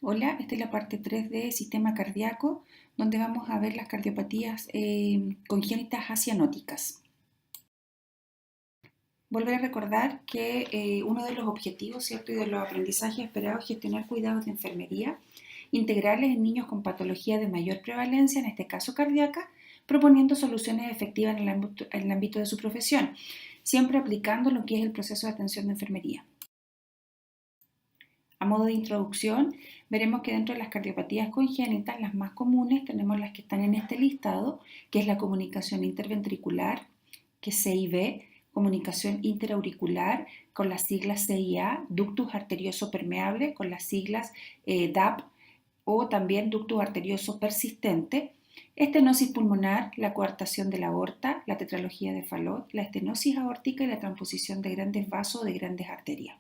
Hola, esta es la parte 3 de sistema cardíaco, donde vamos a ver las cardiopatías congénitas acianóticas. Volver a recordar que uno de los objetivos, ¿cierto? Y de los aprendizajes esperados es gestionar cuidados de enfermería integrales en niños con patología de mayor prevalencia, en este caso cardíaca, proponiendo soluciones efectivas en el ámbito de su profesión, siempre aplicando lo que es el proceso de atención de enfermería. A modo de introducción, veremos que dentro de las cardiopatías congénitas, las más comunes, tenemos las que están en este listado, que es la comunicación interventricular, que es CIV, comunicación interauricular, con las siglas CIA, ductus arterioso permeable, con las siglas DAP, o también ductus arterioso persistente, estenosis pulmonar, la coartación de la aorta, la tetralogía de Fallot, la estenosis aórtica y la transposición de grandes vasos o de grandes arterias.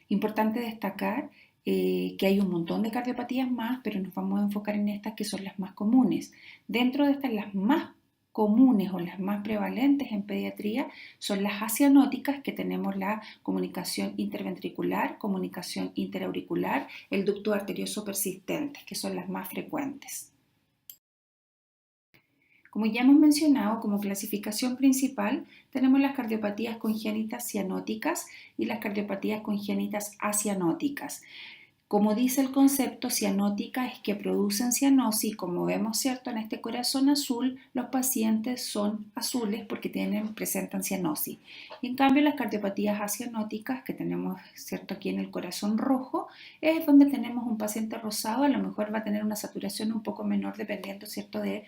Importante destacar que hay un montón de cardiopatías más, pero nos vamos a enfocar en estas que son las más comunes. Dentro de estas, las más comunes o las más prevalentes en pediatría son las acianóticas, que tenemos la comunicación interventricular, comunicación interauricular, el ducto arterioso persistente, que son las más frecuentes. Como ya hemos mencionado, como clasificación principal tenemos las cardiopatías congénitas cianóticas y las cardiopatías congénitas acianóticas. Como dice el concepto, cianótica es que producen cianosis. Como vemos, ¿cierto? En este corazón azul, los pacientes son azules porque presentan cianosis. Y en cambio, las cardiopatías acianóticas que tenemos, ¿cierto? Aquí en el corazón rojo, es donde tenemos un paciente rosado. A lo mejor va a tener una saturación un poco menor dependiendo, ¿cierto? De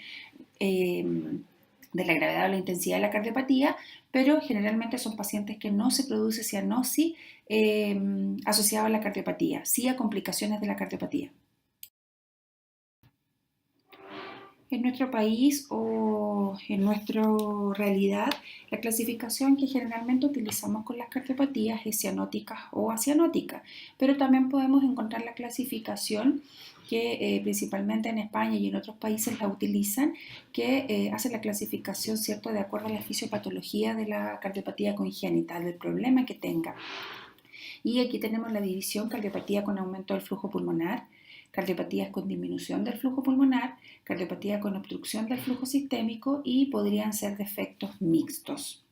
la gravedad o la intensidad de la cardiopatía, pero generalmente son pacientes que no se produce cianosis asociada a la cardiopatía, sí a complicaciones de la cardiopatía. En nuestro país o en nuestra realidad, la clasificación que generalmente utilizamos con las cardiopatías es cianótica o acianótica, pero también podemos encontrar la clasificación que principalmente en España y en otros países la utilizan, que hace la clasificación, ¿cierto?, de acuerdo a la fisiopatología de la cardiopatía congénita, del problema que tenga. Y aquí tenemos la división: cardiopatía con aumento del flujo pulmonar, cardiopatías con disminución del flujo pulmonar, cardiopatía con obstrucción del flujo sistémico y podrían ser defectos mixtos.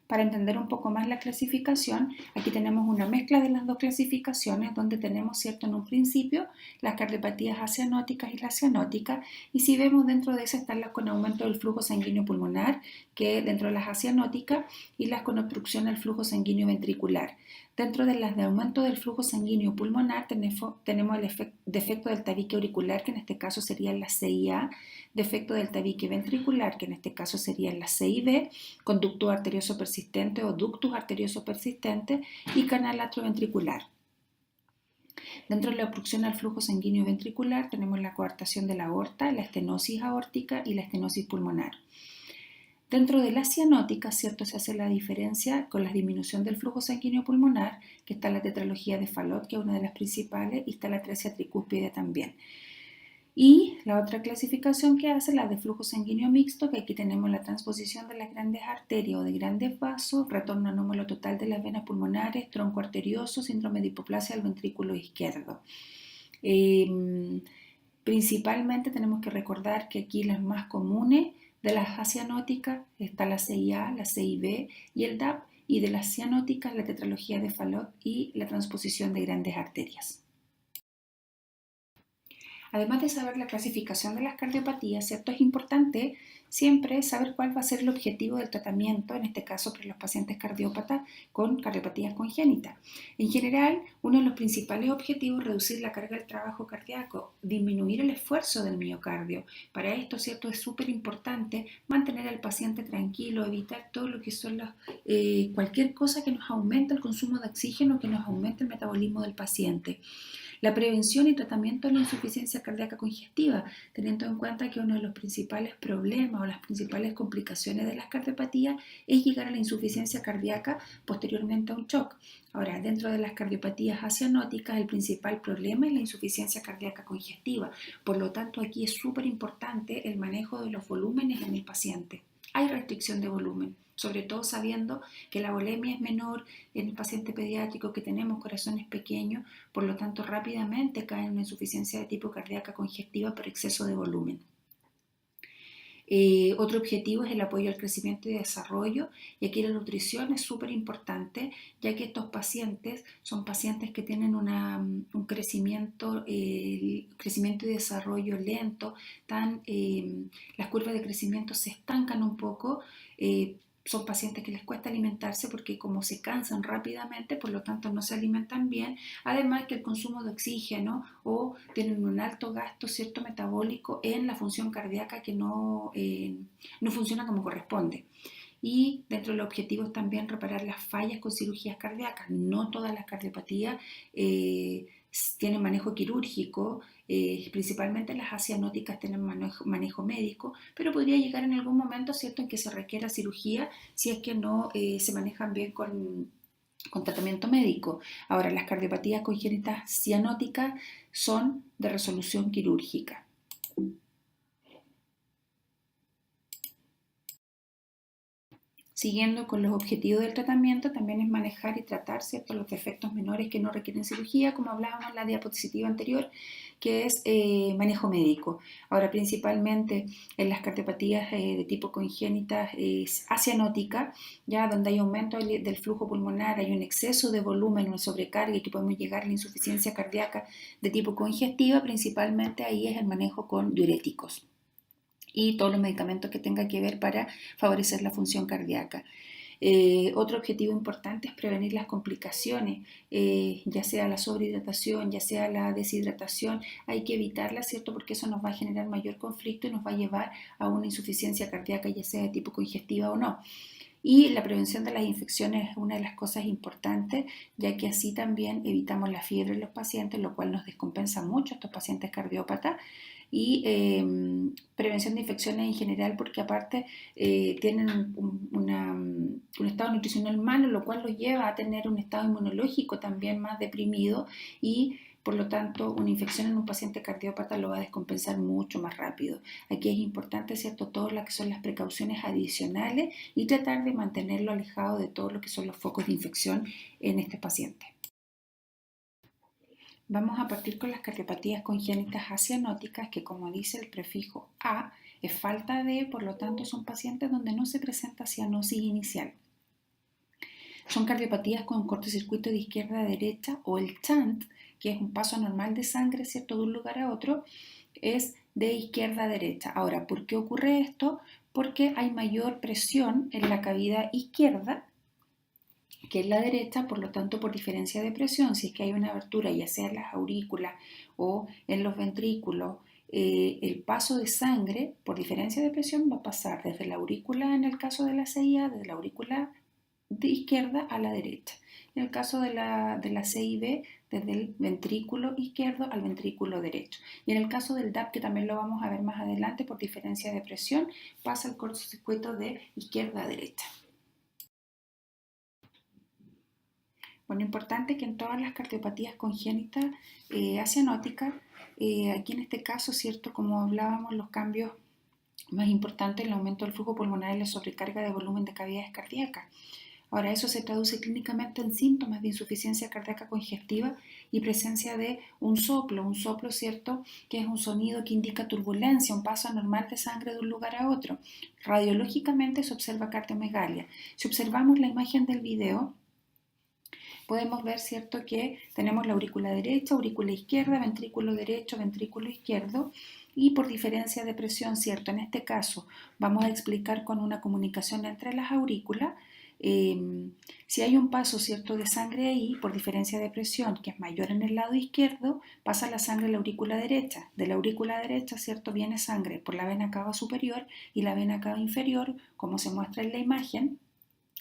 Para entender un poco más la clasificación, aquí tenemos una mezcla de las dos clasificaciones, donde tenemos, ¿cierto?, en un principio las cardiopatías acianóticas y las cianóticas, y si vemos dentro de esas están las con aumento del flujo sanguíneo pulmonar, que dentro de las acianóticas, y las con obstrucción del flujo sanguíneo ventricular. Dentro de las de aumento del flujo sanguíneo pulmonar tenemos el defecto del tabique auricular, que en este caso sería la CIA, defecto del tabique ventricular, que en este caso sería la CIV, conducto arterioso persistente o ductus arterioso persistente, y canal atrioventricular. Dentro de la obstrucción al flujo sanguíneo ventricular tenemos la coartación de la aorta, la estenosis aórtica y la estenosis pulmonar. Dentro de la cianótica, ¿cierto?, se hace la diferencia con la disminución del flujo sanguíneo pulmonar, que está la tetralogía de Fallot, que es una de las principales, y está la atresia tricúspide también. Y la otra clasificación que hace, la de flujo sanguíneo mixto, que aquí tenemos la transposición de las grandes arterias o de grandes vasos, retorno anómalo total de las venas pulmonares, tronco arterioso, síndrome de hipoplasia del ventrículo izquierdo. Principalmente tenemos que recordar que aquí las más comunes de las acianóticas está la CIA, la CIB y el DAP, y de las cianóticas la tetralogía de Fallot y la transposición de grandes arterias. Además de saber la clasificación de las cardiopatías, ¿cierto?, es importante siempre saber cuál va a ser el objetivo del tratamiento, en este caso para los pacientes cardiópatas con cardiopatías congénitas. En general, uno de los principales objetivos es reducir la carga del trabajo cardíaco, disminuir el esfuerzo del miocardio. Para esto, ¿cierto?, es súper importante mantener al paciente tranquilo, evitar todo lo que son cualquier cosa que nos aumente el consumo de oxígeno, que nos aumente el metabolismo del paciente. La prevención y tratamiento de la insuficiencia cardíaca congestiva, teniendo en cuenta que uno de los principales problemas o las principales complicaciones de las cardiopatías es llegar a la insuficiencia cardíaca posteriormente a un shock. Ahora, dentro de las cardiopatías acianóticas, el principal problema es la insuficiencia cardíaca congestiva. Por lo tanto, aquí es súper importante el manejo de los volúmenes en el paciente. hay restricción de volumen, sobre todo sabiendo que la volemia es menor en el paciente pediátrico, que tenemos corazones pequeños, por lo tanto rápidamente cae en una insuficiencia de tipo cardíaca congestiva por exceso de volumen. Otro objetivo es el apoyo al crecimiento y desarrollo, y aquí la nutrición es súper importante, ya que estos pacientes son pacientes que tienen un crecimiento y desarrollo lento, las curvas de crecimiento se estancan un poco. Son pacientes que les cuesta alimentarse porque como se cansan rápidamente, por lo tanto no se alimentan bien, además que el consumo de oxígeno o tienen un alto gasto, cierto, metabólico en la función cardíaca que no funciona como corresponde. Y dentro de los objetivos también reparar las fallas con cirugías cardíacas. No todas las cardiopatías tienen manejo quirúrgico, principalmente las acianóticas tienen manejo médico, pero podría llegar en algún momento, ¿cierto?, en que se requiera cirugía si es que no se manejan bien con tratamiento médico. Ahora, las cardiopatías congénitas cianóticas son de resolución quirúrgica. Siguiendo con los objetivos del tratamiento, también es manejar y tratar, ¿cierto?, los defectos menores que no requieren cirugía, como hablábamos en la diapositiva anterior, que es manejo médico. Ahora, principalmente en las cardiopatías de tipo congénita acianótica, ya donde hay aumento del flujo pulmonar, hay un exceso de volumen, una sobrecarga y que podemos llegar a la insuficiencia cardíaca de tipo congestiva, principalmente ahí es el manejo con diuréticos y todos los medicamentos que tenga que ver para favorecer la función cardíaca. Otro objetivo importante es prevenir las complicaciones, ya sea la sobrehidratación, ya sea la deshidratación, hay que evitarla, ¿cierto?, porque eso nos va a generar mayor conflicto y nos va a llevar a una insuficiencia cardíaca, ya sea de tipo congestiva o no. Y la prevención de las infecciones es una de las cosas importantes, ya que así también evitamos la fiebre en los pacientes, lo cual nos descompensa mucho a estos pacientes cardiópatas. Y prevención de infecciones en general, porque aparte tienen un estado nutricional malo, lo cual los lleva a tener un estado inmunológico también más deprimido y por lo tanto una infección en un paciente cardiópata lo va a descompensar mucho más rápido. Aquí es importante, ¿cierto?, todas las que son las precauciones adicionales y tratar de mantenerlo alejado de todo lo que son los focos de infección en este paciente. Vamos a partir con las cardiopatías congénitas acianóticas, que como dice el prefijo A, es falta de, por lo tanto son pacientes donde no se presenta cianosis inicial. Son cardiopatías con cortocircuito de izquierda a derecha, o el shunt, que es un paso anormal de sangre, ¿cierto?, de un lugar a otro, es de izquierda a derecha. Ahora, ¿por qué ocurre esto? Porque hay mayor presión en la cavidad izquierda que es la derecha, por lo tanto, por diferencia de presión, si es que hay una abertura, ya sea en las aurículas o en los ventrículos, el paso de sangre, por diferencia de presión, va a pasar desde la aurícula, en el caso de la CIA, desde la aurícula de izquierda a la derecha. En el caso de la CIB, desde el ventrículo izquierdo al ventrículo derecho. Y en el caso del DAP, que también lo vamos a ver más adelante, por diferencia de presión, pasa el cortocircuito de izquierda a derecha. Bueno, importante que en todas las cardiopatías congénitas acianóticas, aquí en este caso, ¿cierto?, como hablábamos, los cambios más importantes, el aumento del flujo pulmonar y la sobrecarga de volumen de cavidades cardíacas. Ahora, eso se traduce clínicamente en síntomas de insuficiencia cardíaca congestiva y presencia de un soplo, ¿cierto?, que es un sonido que indica turbulencia, un paso anormal de sangre de un lugar a otro. Radiológicamente se observa cardiomegalia. Si observamos la imagen del video, podemos ver, ¿cierto?, que tenemos la aurícula derecha, aurícula izquierda, ventrículo derecho, ventrículo izquierdo, y por diferencia de presión, ¿cierto? En este caso vamos a explicar con una comunicación entre las aurículas. Si hay un paso, ¿cierto?, de sangre ahí, por diferencia de presión, que es mayor en el lado izquierdo, pasa la sangre a la aurícula derecha. De la aurícula derecha, ¿cierto?, viene sangre por la vena cava superior y la vena cava inferior, como se muestra en la imagen,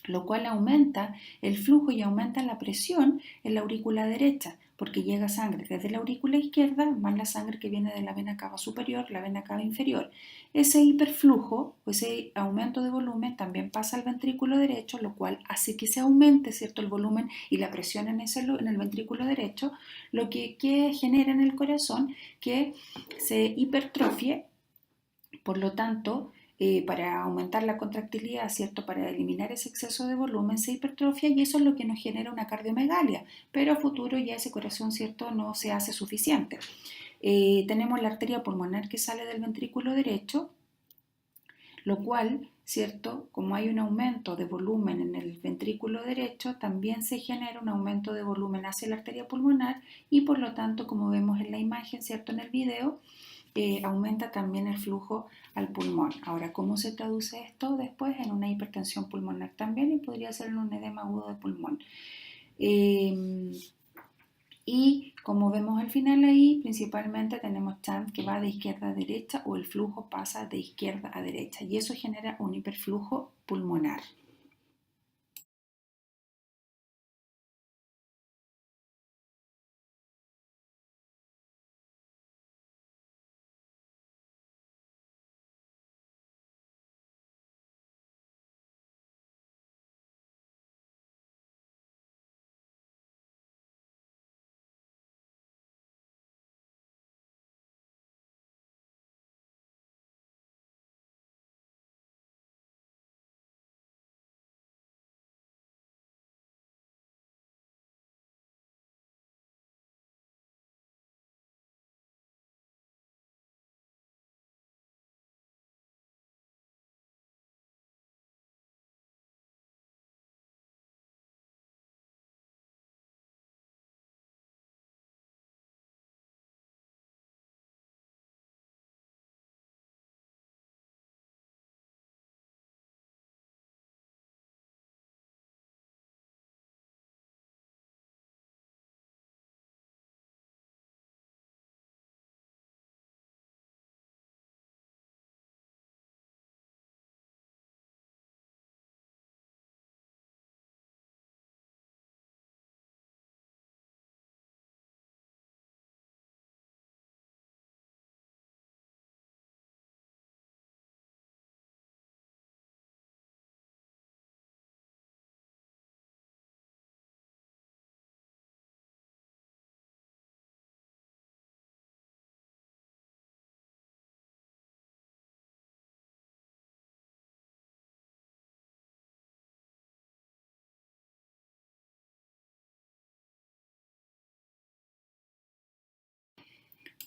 lo cual aumenta el flujo y aumenta la presión en la aurícula derecha, porque llega sangre desde la aurícula izquierda más la sangre que viene de la vena cava superior, la vena cava inferior. Ese hiperflujo o ese aumento de volumen también pasa al ventrículo derecho, lo cual hace que se aumente, ¿cierto?, el volumen y la presión en el ventrículo derecho, lo que genera en el corazón que se hipertrofie, por lo tanto, para aumentar la contractilidad, ¿cierto? Para eliminar ese exceso de volumen, se hipertrofia y eso es lo que nos genera una cardiomegalia, pero a futuro ya ese corazón, ¿cierto? No se hace suficiente. Tenemos la arteria pulmonar que sale del ventrículo derecho, lo cual, ¿cierto? Como hay un aumento de volumen en el ventrículo derecho, también se genera un aumento de volumen hacia la arteria pulmonar y por lo tanto, como vemos en la imagen, ¿cierto? En el video, aumenta también el flujo al pulmón. Ahora, ¿cómo se traduce esto después? En una hipertensión pulmonar también y podría ser en un edema agudo de pulmón. Y como vemos al final ahí, principalmente tenemos chant que va de izquierda a derecha o el flujo pasa de izquierda a derecha y eso genera un hiperflujo pulmonar.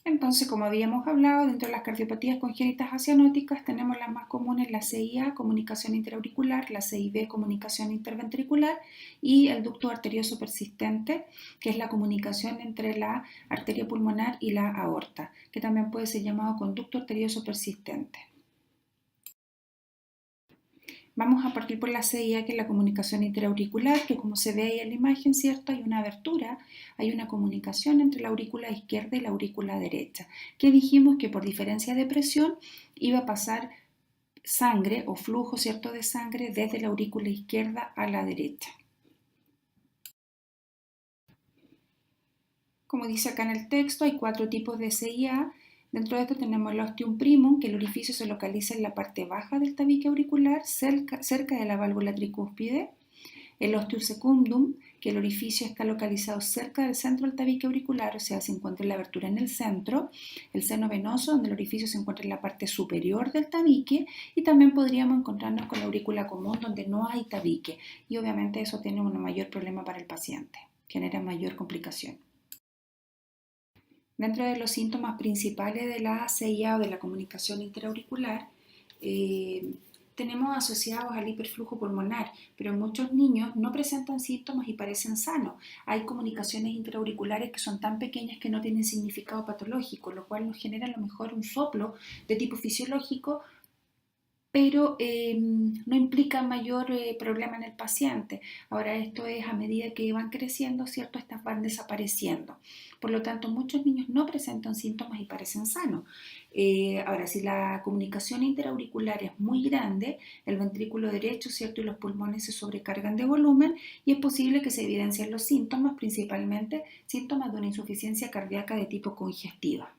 Entonces, como habíamos hablado, dentro de las cardiopatías congénitas acianóticas tenemos las más comunes, la CIA, comunicación intraauricular, la CIB, comunicación interventricular y el ducto arterioso persistente, que es la comunicación entre la arteria pulmonar y la aorta, que también puede ser llamado conducto arterioso persistente. Vamos a partir por la CIA, que es la comunicación interauricular, que como se ve ahí en la imagen, ¿cierto? Hay una abertura, hay una comunicación entre la aurícula izquierda y la aurícula derecha, que dijimos que por diferencia de presión iba a pasar sangre o flujo, ¿cierto?, de sangre desde la aurícula izquierda a la derecha. Como dice acá en el texto, hay 4 tipos de CIA. Dentro de esto tenemos el ostium primum, que el orificio se localiza en la parte baja del tabique auricular, cerca de la válvula tricúspide. El ostium secundum, que el orificio está localizado cerca del centro del tabique auricular, o sea, se encuentra la abertura en el centro. El seno venoso, donde el orificio se encuentra en la parte superior del tabique. Y también podríamos encontrarnos con la aurícula común, donde no hay tabique. Y obviamente eso tiene un mayor problema para el paciente, genera mayor complicación. Dentro de los síntomas principales de la CIA o de la comunicación interauricular, tenemos asociados al hiperflujo pulmonar, pero muchos niños no presentan síntomas y parecen sanos. Hay comunicaciones interauriculares que son tan pequeñas que no tienen significado patológico, lo cual nos genera a lo mejor un soplo de tipo fisiológico, pero no implica mayor problema en el paciente. Ahora esto es a medida que van creciendo, ¿cierto? Estas van desapareciendo. Por lo tanto, muchos niños no presentan síntomas y parecen sanos. Ahora, si la comunicación interauricular es muy grande, el ventrículo derecho, ¿cierto? Y los pulmones se sobrecargan de volumen y es posible que se evidencien los síntomas, principalmente síntomas de una insuficiencia cardíaca de tipo congestiva.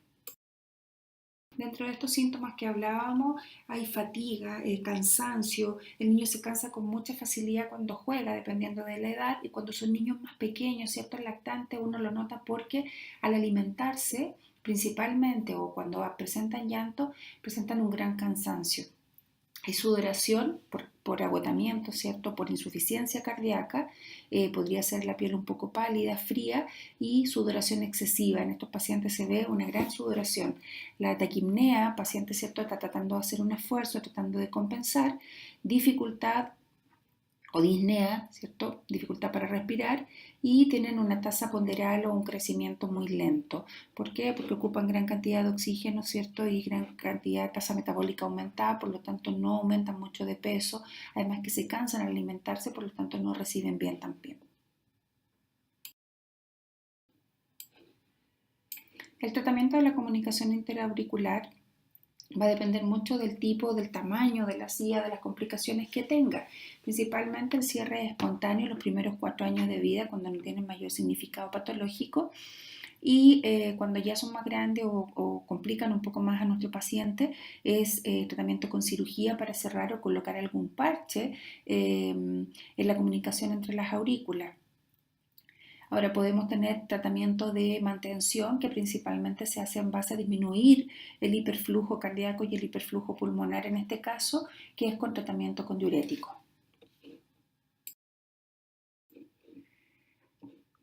Dentro de estos síntomas que hablábamos hay fatiga, cansancio, el niño se cansa con mucha facilidad cuando juega, dependiendo de la edad, y cuando son niños más pequeños, ¿cierto? El lactante uno lo nota porque al alimentarse principalmente o cuando presentan llanto, presentan un gran cansancio. y su duración por agotamiento, ¿cierto? Por insuficiencia cardíaca, podría ser la piel un poco pálida, fría y sudoración excesiva. En estos pacientes se ve una gran sudoración. La taquipnea, paciente, ¿cierto? Está tratando de hacer un esfuerzo, tratando de compensar, dificultad o disnea, ¿cierto? Dificultad para respirar y tienen una tasa ponderal o un crecimiento muy lento. ¿Por qué? Porque ocupan gran cantidad de oxígeno, ¿cierto? Y gran cantidad de tasa metabólica aumentada, por lo tanto no aumentan mucho de peso, además que se cansan al alimentarse, por lo tanto no reciben bien también. El tratamiento de la comunicación interauricular va a depender mucho del tipo, del tamaño de la silla, de las complicaciones que tenga. Principalmente el cierre es espontáneo los primeros 4 años de vida, cuando no tienen mayor significado patológico. Y cuando ya son más grandes o complican un poco más a nuestro paciente, es tratamiento con cirugía para cerrar o colocar algún parche en la comunicación entre las aurículas. Ahora podemos tener tratamiento de mantención que principalmente se hace en base a disminuir el hiperflujo cardíaco y el hiperflujo pulmonar en este caso, que es con tratamiento con diurético.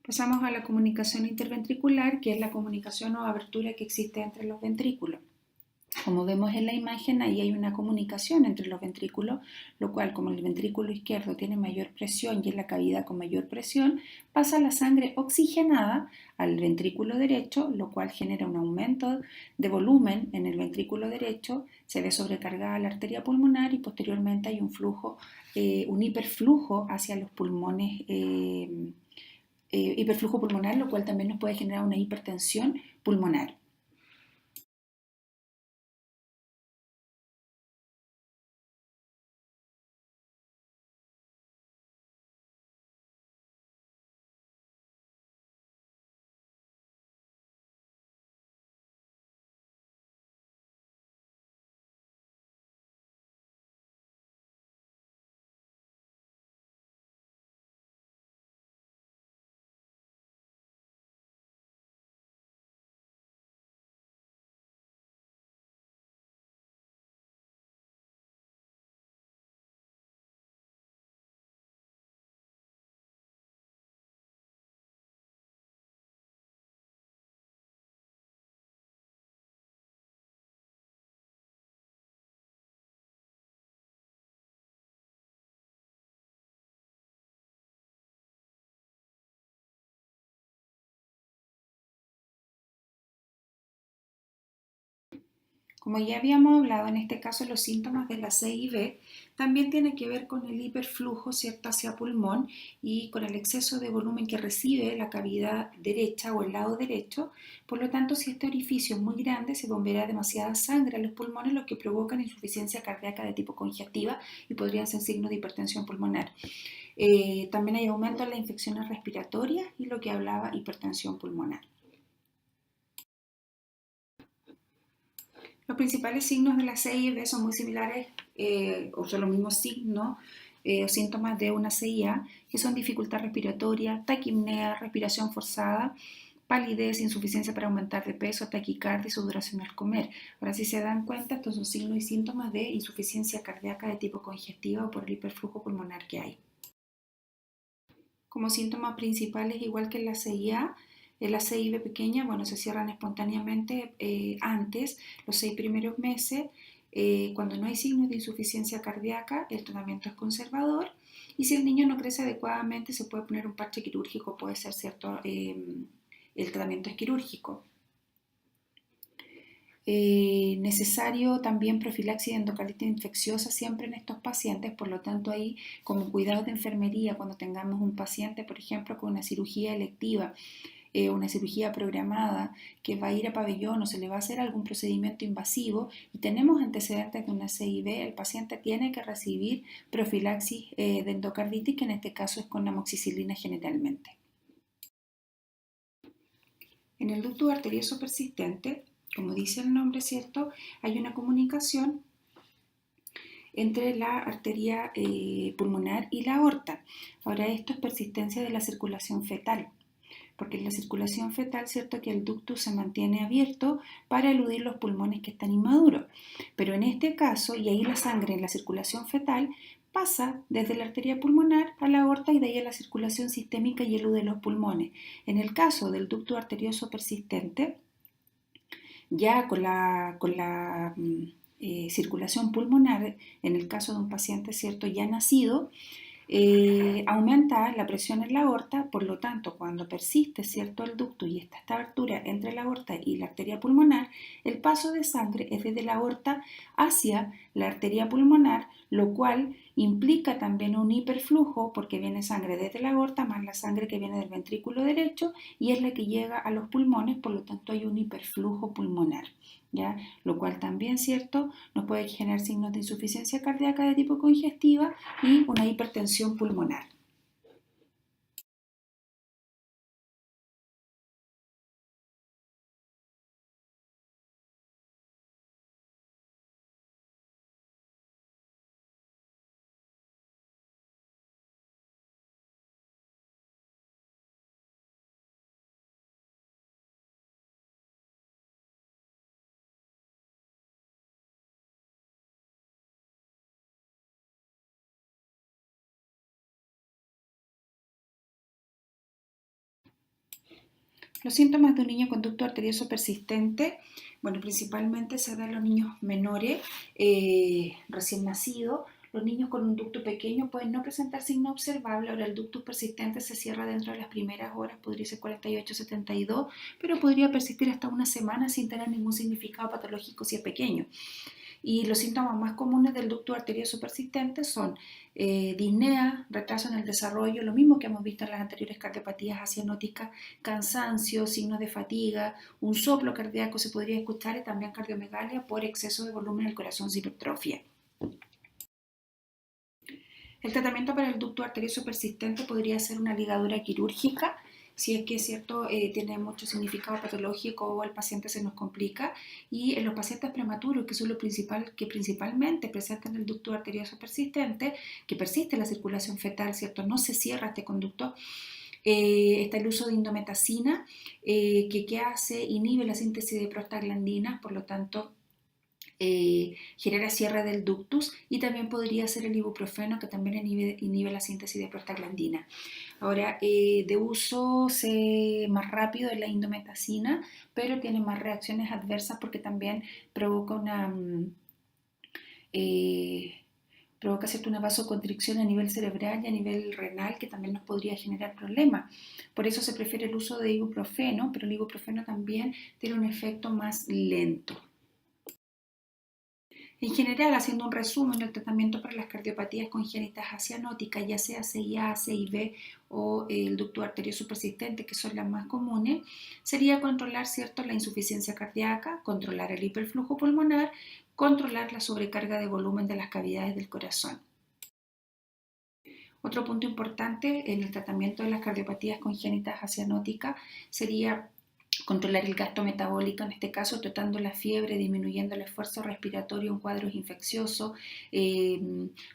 Pasamos a la comunicación interventricular, que es la comunicación o abertura que existe entre los ventrículos. Como vemos en la imagen, ahí hay una comunicación entre los ventrículos, lo cual, como el ventrículo izquierdo tiene mayor presión y es la cavidad con mayor presión, pasa la sangre oxigenada al ventrículo derecho, lo cual genera un aumento de volumen en el ventrículo derecho, se ve sobrecargada la arteria pulmonar y posteriormente hay un flujo, un hiperflujo hacia los pulmones, hiperflujo pulmonar, lo cual también nos puede generar una hipertensión pulmonar. Como ya habíamos hablado, en este caso los síntomas de la CIB también tienen que ver con el hiperflujo, ¿cierto?, hacia pulmón y con el exceso de volumen que recibe la cavidad derecha o el lado derecho. Por lo tanto, si este orificio es muy grande, se bombeará demasiada sangre a los pulmones, lo que provoca insuficiencia cardíaca de tipo congestiva y podrían ser signos de hipertensión pulmonar. También hay aumento en las infecciones respiratorias y lo que hablaba hipertensión pulmonar. Los principales signos de la CIB son muy similares o son los mismos signos o síntomas de una CIA, que son dificultad respiratoria, taquipnea, respiración forzada, palidez, insuficiencia para aumentar de peso, taquicardia y sudoración al comer. Ahora, si se dan cuenta, estos son signos y síntomas de insuficiencia cardíaca de tipo congestiva o por el hiperflujo pulmonar que hay. Como síntomas principales, igual que en la CIA, en la CIB pequeña, bueno, se cierran espontáneamente antes, los 6 primeros meses. Cuando no hay signos de insuficiencia cardíaca, el tratamiento es conservador. Y si el niño no crece adecuadamente, se puede poner un parche quirúrgico, puede ser cierto, el tratamiento es quirúrgico. Necesario también profilaxis de endocarditis infecciosa siempre en estos pacientes, por lo tanto ahí como cuidado de enfermería cuando tengamos un paciente, por ejemplo, con una cirugía electiva, una cirugía programada que va a ir a pabellón o se le va a hacer algún procedimiento invasivo y tenemos antecedentes de una CIB, el paciente tiene que recibir profilaxis de endocarditis, que en este caso es con amoxicilina generalmente. En el ducto arterioso persistente, como dice el nombre, ¿cierto?, hay una comunicación entre la arteria pulmonar y la aorta. Ahora, esto es persistencia de la circulación fetal. porque en la circulación fetal, cierto que el ductus se mantiene abierto para eludir los pulmones que están inmaduros. Pero en este caso, y ahí la sangre en la circulación fetal pasa desde la arteria pulmonar a la aorta y de ahí a la circulación sistémica y elude los pulmones. En el caso del ducto arterioso persistente, ya con la circulación pulmonar, en el caso de un paciente cierto ya nacido, aumenta la presión en la aorta, por lo tanto, cuando persiste cierto el ducto y esta abertura entre la aorta y la arteria pulmonar, el paso de sangre es desde la aorta hacia la arteria pulmonar, lo cual implica también un hiperflujo porque viene sangre desde la aorta más la sangre que viene del ventrículo derecho y es la que llega a los pulmones, por lo tanto hay un hiperflujo pulmonar. ¿Ya? Lo cual también, ¿cierto?, nos puede generar signos de insuficiencia cardíaca de tipo congestiva y una hipertensión pulmonar. Los síntomas de un niño con ducto arterioso persistente, bueno, principalmente se dan en los niños menores, recién nacidos. Los niños con un ducto pequeño pueden no presentar signo observable. Ahora el ductus persistente se cierra dentro de las primeras horas, podría ser 48-72, pero podría persistir hasta una semana sin tener ningún significado patológico si es pequeño. Y los síntomas más comunes del ducto arterioso persistente son disnea, retraso en el desarrollo, lo mismo que hemos visto en las anteriores cardiopatías acianóticas, cansancio, signos de fatiga, un soplo cardíaco se podría escuchar y también cardiomegalia por exceso de volumen del corazón sin hipertrofia. El tratamiento para el ducto arterioso persistente podría ser una ligadura quirúrgica, si es que es cierto, tiene mucho significado patológico o el paciente se nos complica. Y en los pacientes prematuros, que son que principalmente presentan el ducto arterioso persistente, que persiste la circulación fetal, ¿cierto? No se cierra este conducto. Está el uso de indometacina, que hace, inhibe la síntesis de prostaglandinas, por lo tanto, genera cierre del ductus, y también podría ser el ibuprofeno que también inhibe la síntesis de prostaglandina. Ahora, de uso más rápido es la indometacina, pero tiene más reacciones adversas porque también provoca una vasoconstricción a nivel cerebral y a nivel renal que también nos podría generar problemas. Por eso se prefiere el uso de ibuprofeno, pero el ibuprofeno también tiene un efecto más lento. En general, haciendo un resumen del tratamiento para las cardiopatías congénitas acianóticas, ya sea CIA, CIB o el ducto arterioso persistente, que son las más comunes, sería controlar, ¿cierto?, la insuficiencia cardíaca, controlar el hiperflujo pulmonar, controlar la sobrecarga de volumen de las cavidades del corazón. Otro punto importante en el tratamiento de las cardiopatías congénitas acianóticas sería controlar el gasto metabólico, en este caso tratando la fiebre, disminuyendo el esfuerzo respiratorio en cuadros infecciosos,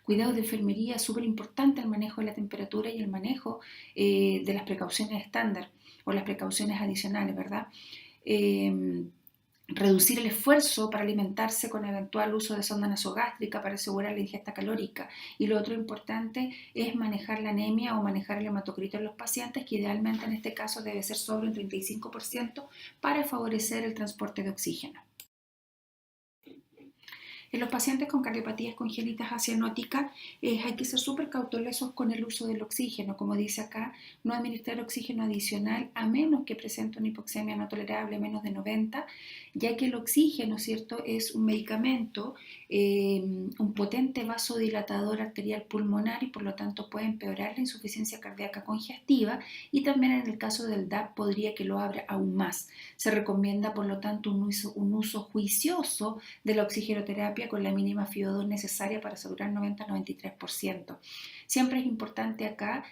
cuidados de enfermería, súper importante el manejo de la temperatura y el manejo de las precauciones estándar o las precauciones adicionales, ¿verdad? Reducir el esfuerzo para alimentarse con eventual uso de sonda nasogástrica para asegurar la ingesta calórica. Y lo otro importante es manejar la anemia o manejar el hematocrito en los pacientes, que idealmente en este caso debe ser sobre un 35% para favorecer el transporte de oxígeno. En los pacientes con cardiopatías congénitas acianóticas hay que ser súper cautelosos con el uso del oxígeno. Como dice acá, no administrar oxígeno adicional a menos que presente una hipoxemia no tolerable menos de 90, ya que el oxígeno, ¿cierto?, es un medicamento, un potente vasodilatador arterial pulmonar y por lo tanto puede empeorar la insuficiencia cardíaca congestiva, y también en el caso del DAP podría que lo abra aún más. Se recomienda por lo tanto un uso juicioso de la oxigenoterapia con la mínima FiO2 necesaria para asegurar 90-93%. Siempre es importante acá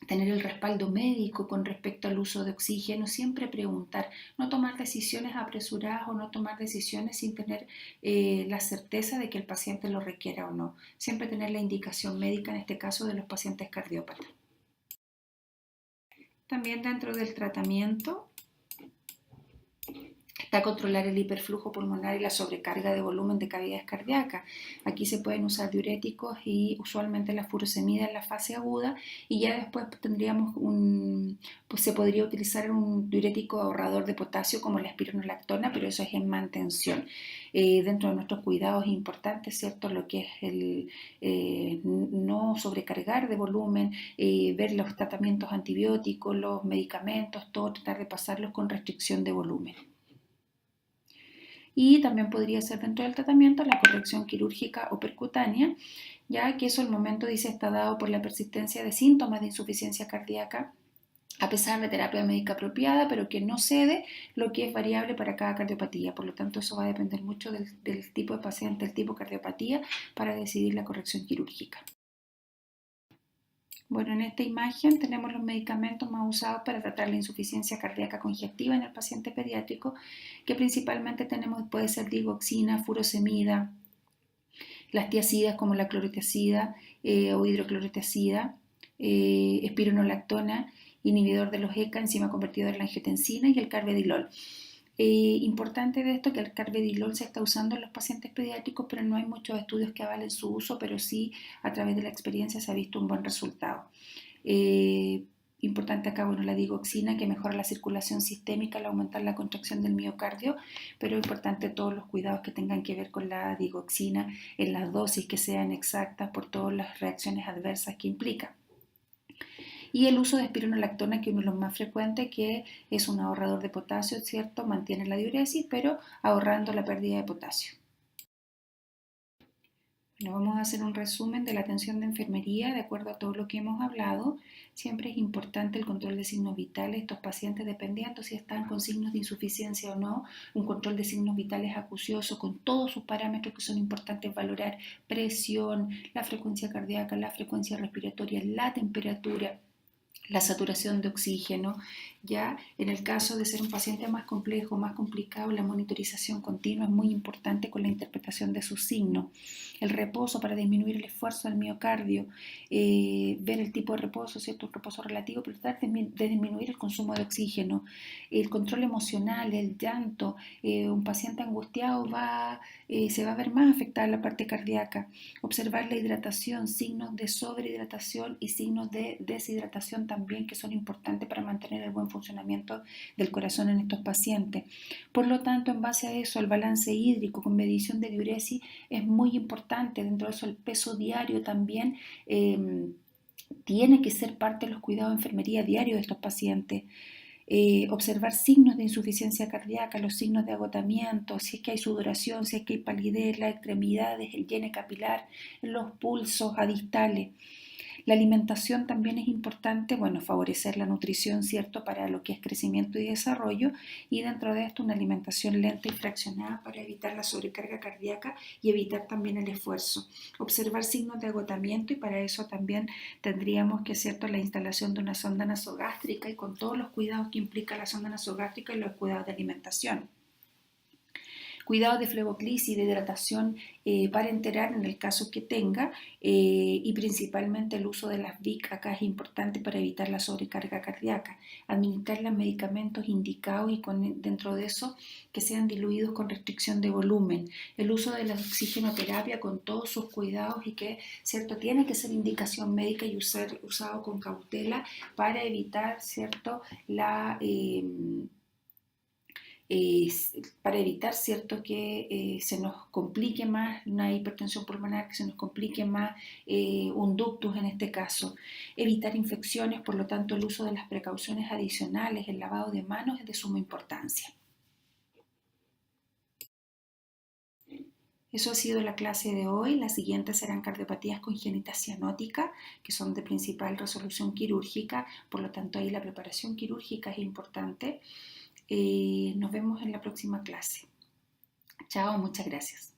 tener el respaldo médico con respecto al uso de oxígeno, siempre preguntar, no tomar decisiones apresuradas o no tomar decisiones sin tener la certeza de que el paciente lo requiera o no. Siempre tener la indicación médica, en este caso de los pacientes cardiópatas. También dentro del tratamiento está controlar el hiperflujo pulmonar y la sobrecarga de volumen de cavidades cardíacas. Aquí se pueden usar diuréticos y usualmente la furosemida en la fase aguda, y ya después tendríamos pues se podría utilizar un diurético ahorrador de potasio como la espironolactona, pero eso es en mantención. Dentro de nuestros cuidados es importante, ¿cierto?, lo que es el no sobrecargar de volumen, ver los tratamientos antibióticos, los medicamentos, todo tratar de pasarlos con restricción de volumen. Y también podría ser dentro del tratamiento la corrección quirúrgica o percutánea, ya que eso al momento dice está dado por la persistencia de síntomas de insuficiencia cardíaca a pesar de terapia médica apropiada, pero que no cede, lo que es variable para cada cardiopatía. Por lo tanto, eso va a depender mucho del tipo de paciente, del tipo de cardiopatía, para decidir la corrección quirúrgica. Bueno, en esta imagen tenemos los medicamentos más usados para tratar la insuficiencia cardíaca congestiva en el paciente pediátrico, que principalmente tenemos, puede ser digoxina, furosemida, las tiazidas como la clorotiazida o hidroclorotiazida, espironolactona, inhibidor de los ECA, enzima convertidora en la angiotensina, y el carvedilol. Importante de esto que el carvedilol se está usando en los pacientes pediátricos, pero no hay muchos estudios que avalen su uso, pero sí a través de la experiencia se ha visto un buen resultado. Importante acá, bueno, la digoxina, que mejora la circulación sistémica al aumentar la contracción del miocardio, pero importante todos los cuidados que tengan que ver con la digoxina en las dosis que sean exactas por todas las reacciones adversas que implica. Y el uso de espironolactona, que es uno de los más frecuentes, que es un ahorrador de potasio, ¿cierto? Mantiene la diuresis, pero ahorrando la pérdida de potasio. Bueno, vamos a hacer un resumen de la atención de enfermería de acuerdo a todo lo que hemos hablado. Siempre es importante el control de signos vitales. Estos pacientes, dependiendo si están con signos de insuficiencia o no, un control de signos vitales acucioso con todos sus parámetros que son importantes valorar: presión, la frecuencia cardíaca, la frecuencia respiratoria, la temperatura, la saturación de oxígeno. Ya en el caso de ser un paciente más complejo, más complicado, la monitorización continua es muy importante con la interpretación de sus signos. El reposo para disminuir el esfuerzo del miocardio, ver el tipo de reposo, ¿cierto? Un reposo relativo, pero tratar de disminuir el consumo de oxígeno. El control emocional, el llanto, un paciente angustiado se va a ver más afectada la parte cardíaca. Observar la hidratación, signos de sobrehidratación y signos de deshidratación también, que son importantes para mantener el buen funcionamiento del corazón en estos pacientes. Por lo tanto, en base a eso, el balance hídrico con medición de diuresis es muy importante. Dentro de eso, el peso diario también tiene que ser parte de los cuidados de enfermería diario de estos pacientes. Observar signos de insuficiencia cardíaca, los signos de agotamiento, si es que hay sudoración, si es que hay palidez, las extremidades, el llene capilar, los pulsos adistales. La alimentación también es importante, bueno, favorecer la nutrición, ¿cierto?, para lo que es crecimiento y desarrollo, y dentro de esto una alimentación lenta y fraccionada para evitar la sobrecarga cardíaca y evitar también el esfuerzo. Observar signos de agotamiento, y para eso también tendríamos que, ¿cierto?, la instalación de una sonda nasogástrica y con todos los cuidados que implica la sonda nasogástrica y los cuidados de alimentación. Cuidados de fleboclisis, de hidratación parenteral en el caso que tenga, y principalmente el uso de las VIC acá es importante para evitar la sobrecarga cardíaca. Administrar los medicamentos indicados y dentro de eso que sean diluidos con restricción de volumen. El uso de la oxigenoterapia con todos sus cuidados y que, ¿cierto?, tiene que ser indicación médica y usado con cautela para evitar, ¿cierto?, para evitar, ¿cierto?, que se nos complique más una hipertensión pulmonar, que se nos complique más un ductus en este caso. Evitar infecciones, por lo tanto el uso de las precauciones adicionales, el lavado de manos es de suma importancia. Eso ha sido la clase de hoy. Las siguientes serán cardiopatías congénitas cianóticas, que son de principal resolución quirúrgica, por lo tanto ahí la preparación quirúrgica es importante. Nos vemos en la próxima clase. Chao, muchas gracias.